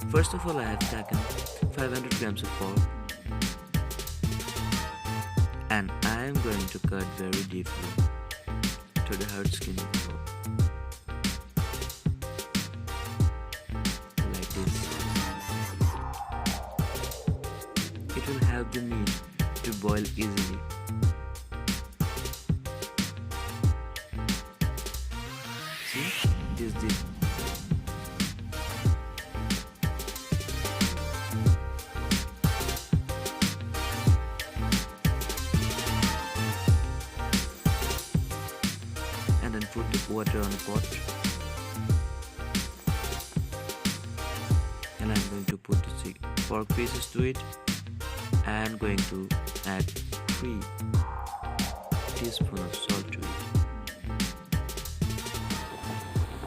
First of all, I have taken 500 grams of pork and I am going to cut very deeply to the hard skin of the pork, like this. It will help the meat to boil easily. See, this deep. And then put the water on the pot, and I'm going to put the pork pieces to it. I'm going to add 3 teaspoons of salt to it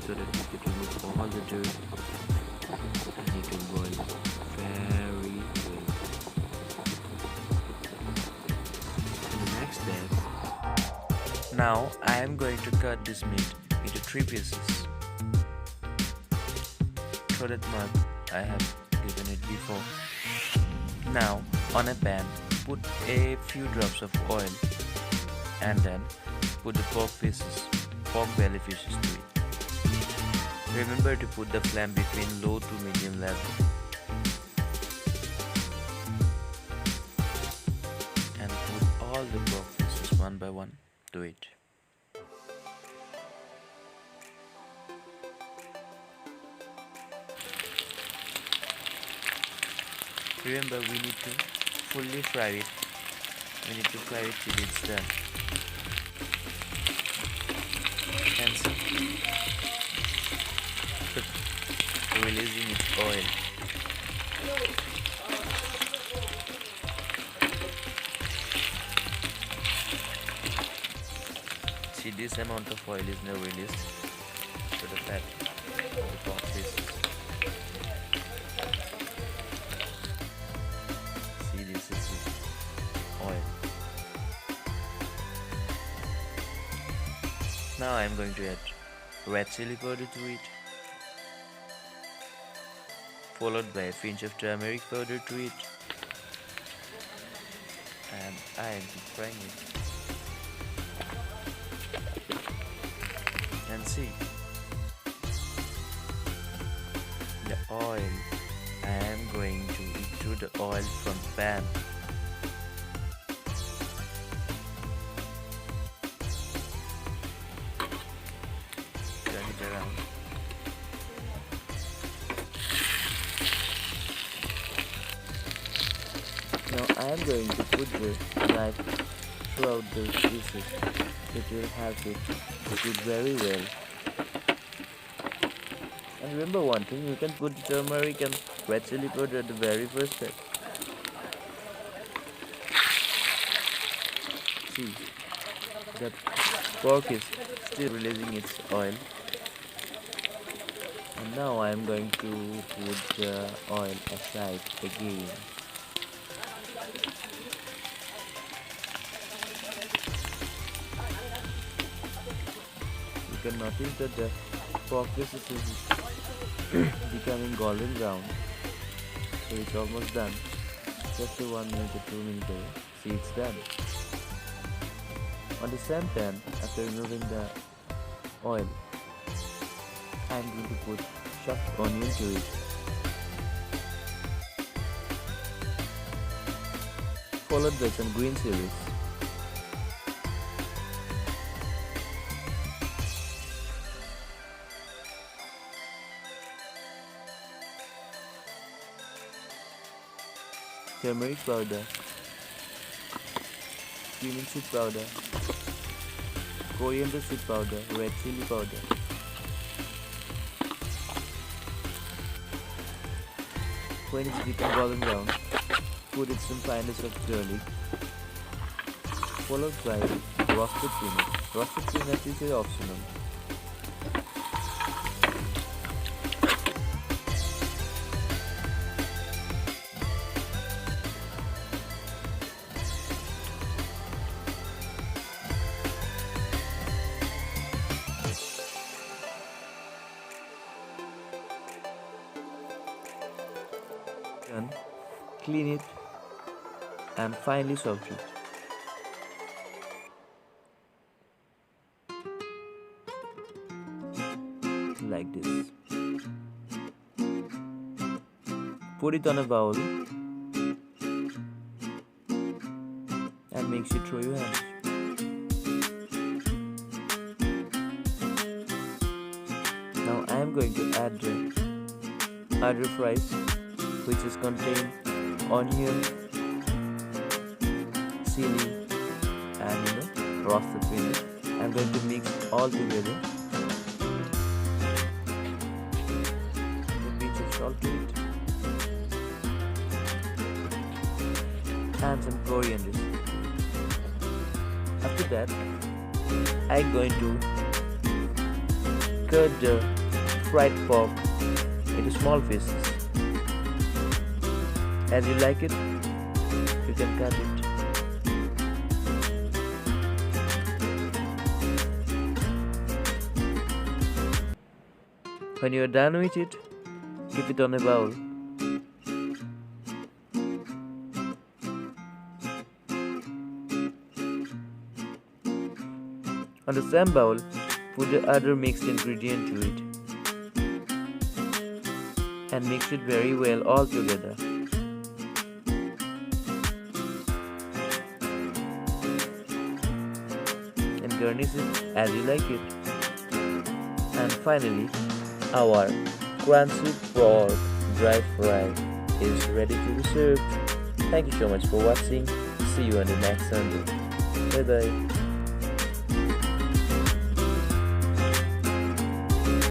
so that we can remove all the dirt and it will boil very well. And the next step, now I am going to cut this meat into 3 pieces. Throw that mark I have given it before. Now on a pan, put a few drops of oil and then put the pork belly fishes to it. Remember to put the flame between low to medium level and put all the pork pieces one by one to it. Remember, we need to fully fry it. We need to fry it till it's done. And see, releasing its oil. See, this amount of oil is now released to the fat of the pork pieces. This is oil. Now I am going to add red chili powder to it, followed by a pinch of turmeric powder to it, and I am frying it. And see, the oil. I am going to extrude the oil from the pan. Turn it around. Now I am going to put the knife throughout the pieces. It will help it to cook very well. And remember one thing, you can put the turmeric and red chili powder at the very first step. See, that pork is still releasing its oil. And now I am going to put the oil aside again. You can notice that the pork pieces is becoming golden brown, so it's almost done. Just a 1 minute or 2 minutes away. See, it's done. On the same pan, after removing the oil, I'm going to put chopped onion to it, followed by some green chilies. Turmeric powder, cumin seed powder, coriander seed powder, red chili powder. When it's become golden brown, put in some pinches of garlic, followed by roasted peanut. Roasted peanut is optional. clean it, and finally saute it. Like this. Put it on a bowl and mix it through your hands. Now I am going to add the other fries, which is contain onion, chili, and roasted peanut. I'm going to mix all together. A pinch of salt to it, and some coriander. After that, I'm going to cut the fried pork into small pieces. As you like it, you can cut it. When you are done with it, keep it on a bowl. On the same bowl, put the other mixed ingredient to it and mix it very well all together. And garnish it as you like it. And finally, our crunchy pork dry fry is ready to be served. Thank you so much for watching. See you on the next Sunday. Bye bye.